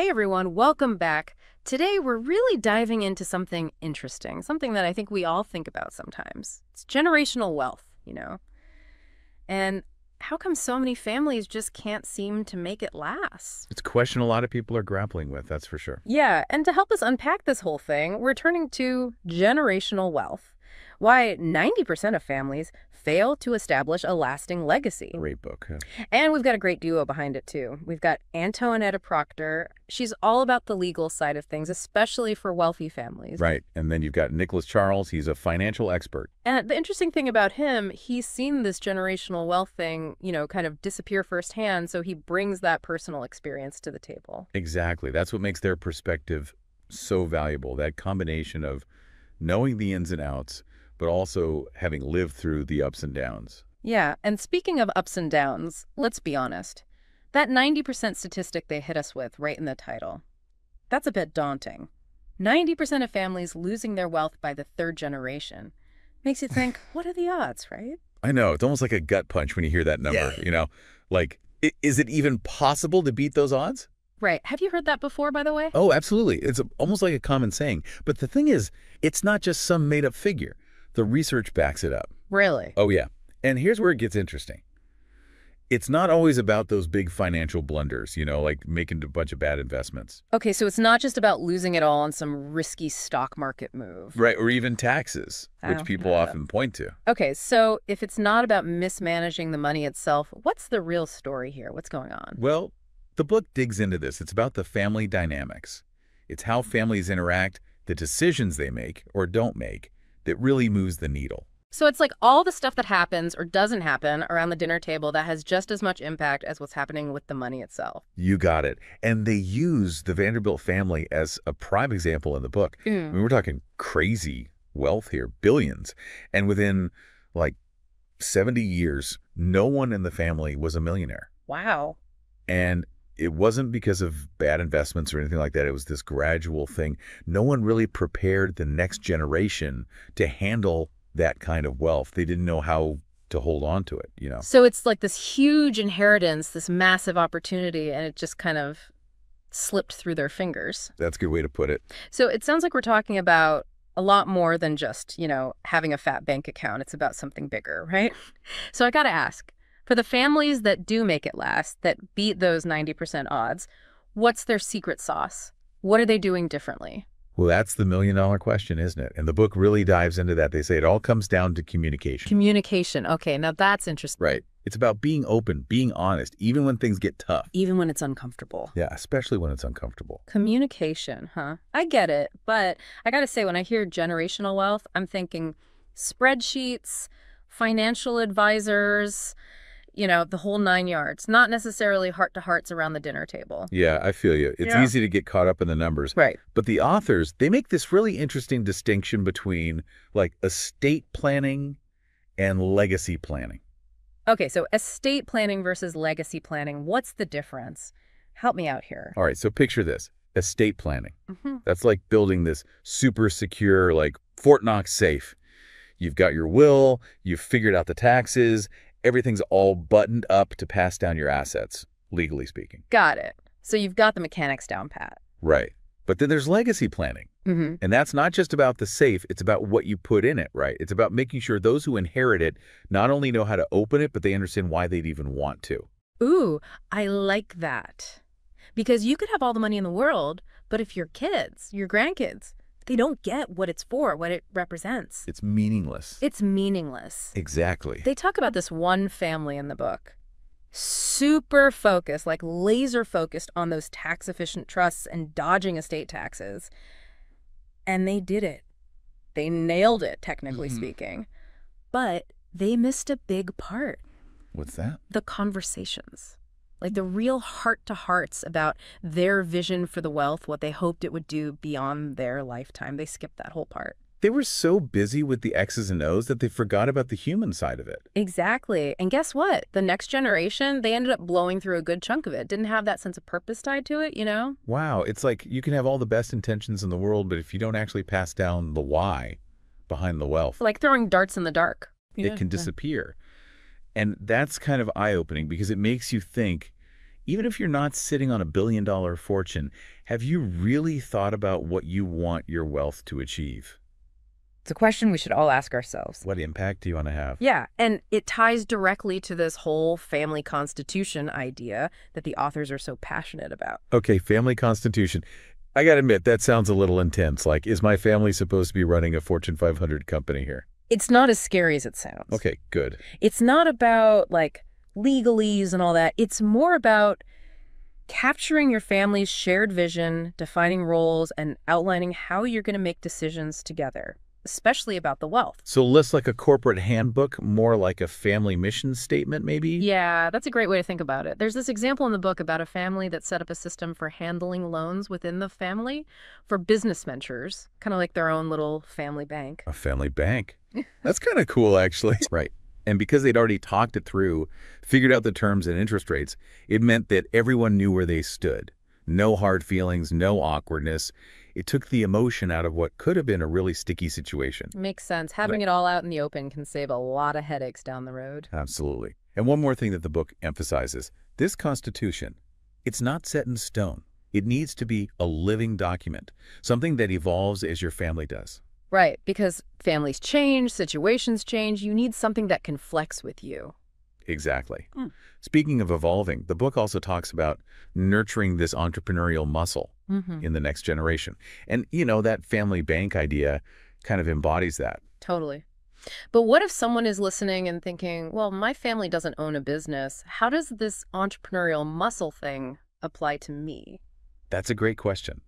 Hey everyone, welcome back. Today we're really diving into something interesting, something that I think we all think about sometimes. It's generational wealth. And how come so many families just can't seem to make it last? It's a question a lot of people are grappling with, that's for sure. Yeah, and to help us unpack this whole thing, we're turning to generational wealth. Why 90% of families fail to establish a lasting legacy. Great book. Yeah. And we've got a great duo behind it, too. We've got Antoinetta Proctor. She's all about the legal side of things, especially for wealthy families. Right. And then you've got Nicholas Charles. He's a financial expert. And the interesting thing about him, he's seen this generational wealth thing, kind of disappear firsthand, so he brings that personal experience to the table. Exactly. That's what makes their perspective so valuable, that combination of knowing the ins and outs, but also having lived through the ups and downs. Yeah, and speaking of ups and downs, let's be honest. That 90% statistic they hit us with right in the title, that's a bit daunting. 90% of families losing their wealth by the third generation. Makes you think, what are the odds, right? I know. It's almost like a gut punch when you hear that number, Like, is it even possible to beat those odds? Right. Have you heard that before, by the way? Oh, absolutely. It's almost like a common saying. But the thing is, it's not just some made-up figure. The research backs it up. Really? Oh, yeah. And here's where it gets interesting. It's not always about those big financial blunders, like making a bunch of bad investments. Okay, so it's not just about losing it all on some risky stock market move. Right, or even taxes, which people often point to. Okay, so if it's not about mismanaging the money itself, what's the real story here? What's going on? Well, the book digs into this. It's about the family dynamics. It's how families interact, the decisions they make or don't make that really moves the needle. So it's like all the stuff that happens or doesn't happen around the dinner table that has just as much impact as what's happening with the money itself. You got it. And they use the Vanderbilt family as a prime example in the book. I mean, we're talking crazy wealth here, billions. And within like 70 years, no one in the family was a millionaire. Wow. And it wasn't because of bad investments or anything like that. It was this gradual thing. No one really prepared the next generation to handle that kind of wealth. They didn't know how to hold on to it, So it's like this huge inheritance, this massive opportunity, and it just kind of slipped through their fingers. That's a good way to put it. So it sounds like we're talking about a lot more than just, having a fat bank account. It's about something bigger, right? So I got to ask, for the families that do make it last, that beat those 90% odds, what's their secret sauce? What are they doing differently? Well, that's the million-dollar question, isn't it? And the book really dives into that. They say it all comes down to communication. Communication. Okay, now that's interesting. Right. It's about being open, being honest, even when things get tough. Even when it's uncomfortable. Yeah, especially when it's uncomfortable. Communication, huh? I get it. But I got to say, when I hear generational wealth, I'm thinking spreadsheets, financial advisors, the whole 9 yards, not necessarily heart-to-hearts around the dinner table. Yeah, I feel you. It's easy to get caught up in the numbers. Right. But the authors, they make this really interesting distinction between like estate planning and legacy planning. Okay, so estate planning versus legacy planning, what's the difference? Help me out here. All right, so picture this. Estate planning. That's like building this super secure, like Fort Knox safe. You've got your will, you've figured out the taxes, everything's all buttoned up to pass down your assets, legally speaking. Got it. So you've got the mechanics down pat. Right. But then there's legacy planning. And that's not just about the safe, it's about what you put in it, right? It's about making sure those who inherit it not only know how to open it, but they understand why they'd even want to. Ooh, I like that. Because you could have all the money in the world, but if your kids, your grandkids, they don't get what it's for, what it represents. It's meaningless. It's meaningless. Exactly. They talk about this one family in the book. Super focused, like laser focused on those tax-efficient trusts and dodging estate taxes. And they did it. They nailed it, technically speaking. But they missed a big part. What's that? The conversations. Like the real heart-to-hearts about their vision for the wealth, what they hoped it would do beyond their lifetime. They skipped that whole part. They were so busy with the X's and O's that they forgot about the human side of it. Exactly. And guess what? The next generation, they ended up blowing through a good chunk of it. Didn't have that sense of purpose tied to it, Wow. It's like you can have all the best intentions in the world, but if you don't actually pass down the why behind the wealth, like throwing darts in the dark. it can disappear. And that's kind of eye-opening because it makes you think, Even if you're not sitting on a billion-dollar fortune, have you really thought about what you want your wealth to achieve? It's a question we should all ask ourselves. What impact do you want to have? Yeah, and it ties directly to this whole family constitution idea that the authors are so passionate about. Okay, family constitution. I gotta admit, that sounds a little intense. Like, is my family supposed to be running a Fortune 500 company here? It's not as scary as it sounds. Okay, good. It's not about, like, legalese and all that. It's more about capturing your family's shared vision, defining roles, and outlining how you're going to make decisions together, especially about the wealth. So less like a corporate handbook, more like a family mission statement, maybe? Yeah, that's a great way to think about it. There's this example in the book about a family that set up a system for handling loans within the family for business ventures, kind of like their own little family bank. A family bank. That's kind of cool, actually. Right. And because they'd already talked it through, figured out the terms and interest rates, it meant that everyone knew where they stood. No hard feelings, no awkwardness. It took the emotion out of what could have been a really sticky situation. Makes sense. Having it all out in the open can save a lot of headaches down the road. Absolutely. And one more thing that the book emphasizes, this Constitution, it's not set in stone. It needs to be a living document, something that evolves as your family does. Right, because families change, situations change. You need something that can flex with you. Exactly. Speaking of evolving, the book also talks about nurturing this entrepreneurial muscle in the next generation. And, you know, that family bank idea kind of embodies that. Totally. But what if someone is listening and thinking, well, my family doesn't own a business. How does this entrepreneurial muscle thing apply to me? That's a great question.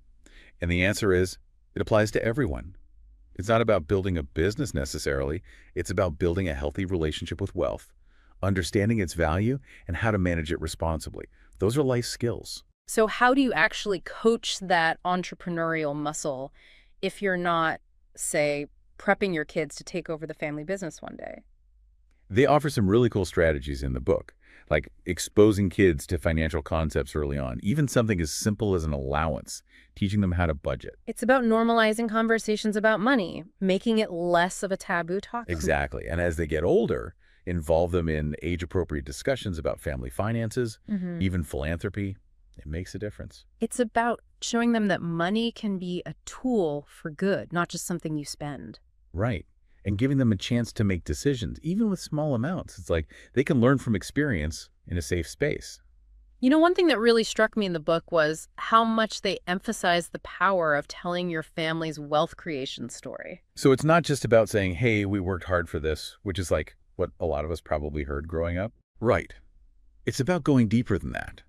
And the answer is, it applies to everyone. It's not about building a business necessarily. It's about building a healthy relationship with wealth, understanding its value, and how to manage it responsibly. Those are life skills. So how do you actually coach that entrepreneurial muscle if you're not, say, prepping your kids to take over the family business one day? They offer some really cool strategies in the book, like exposing kids to financial concepts early on, even something as simple as an allowance, teaching them how to budget. It's about normalizing conversations about money, making it less of a taboo topic. Exactly. And as they get older, involve them in age-appropriate discussions about family finances, even philanthropy. It makes a difference. It's about showing them that money can be a tool for good, not just something you spend. Right. And giving them a chance to make decisions, even with small amounts. It's like they can learn from experience in a safe space. You know, one thing that really struck me in the book was how much they emphasize the power of telling your family's wealth creation story. So it's not just about saying, hey, we worked hard for this, which is like what a lot of us probably heard growing up. Right. It's about going deeper than that.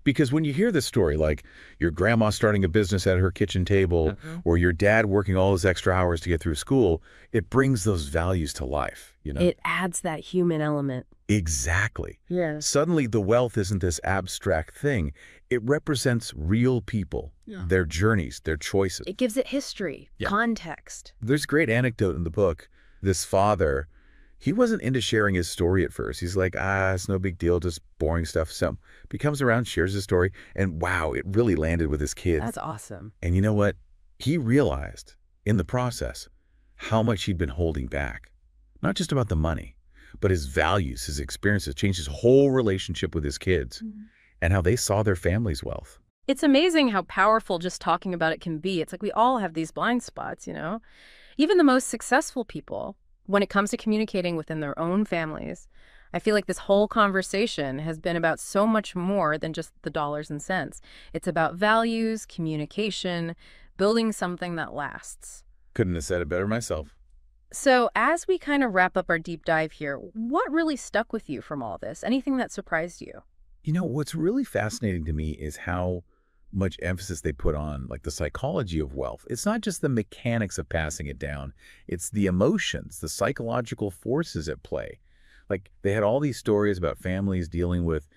Because when you hear this story, like your grandma starting a business at her kitchen table, or your dad working all his extra hours to get through school, it brings those values to life, you know? It adds that human element. Exactly. Yeah. Suddenly, the wealth isn't this abstract thing. It represents real people, their journeys, their choices. It gives it history, context. There's a great anecdote in the book. This father, he wasn't into sharing his story at first. He's like, it's no big deal, just boring stuff. So he comes around, shares his story, and wow, it really landed with his kids. That's awesome. And you know what? He realized in the process how much he'd been holding back. Not just about the money, but his values, his experiences changed his whole relationship with his kids and how they saw their family's wealth. It's amazing how powerful just talking about it can be. It's like we all have these blind spots, you know? Even the most successful people, when it comes to communicating within their own families, I feel like this whole conversation has been about so much more than just the dollars and cents. It's about values, communication, building something that lasts. Couldn't have said it better myself. So as we kind of wrap up our deep dive here, what really stuck with you from all this? Anything that surprised you? You know, what's really fascinating to me is how much emphasis they put on like the psychology of wealth. It's not just the mechanics of passing it down. It's the emotions, the psychological forces at play. Like they had all these stories about families dealing with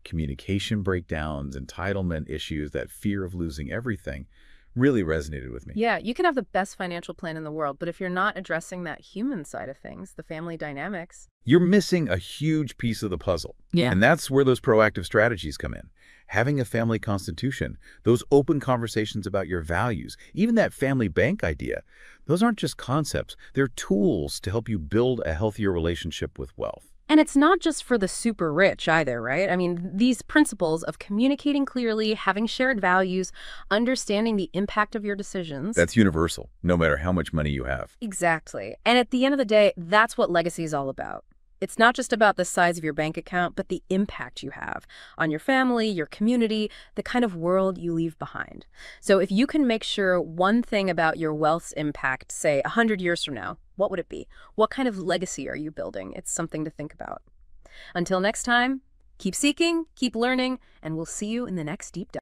communication breakdowns, entitlement issues, that fear of losing everything. Really resonated with me. Yeah, you can have the best financial plan in the world, but if you're not addressing that human side of things, the family dynamics, you're missing a huge piece of the puzzle. Yeah. And that's where those proactive strategies come in. Having a family constitution, those open conversations about your values, even that family bank idea, those aren't just concepts. They're tools to help you build a healthier relationship with wealth. And it's not just for the super rich either, right? I mean, these principles of communicating clearly, having shared values, understanding the impact of your decisions. That's universal, no matter how much money you have. Exactly. And at the end of the day, that's what legacy is all about. It's not just about the size of your bank account, but the impact you have on your family, your community, the kind of world you leave behind. So if you can make sure one thing about your wealth's impact, say 100 years from now, what would it be? What kind of legacy are you building? It's something to think about. Until next time, keep seeking, keep learning, and we'll see you in the next deep dive.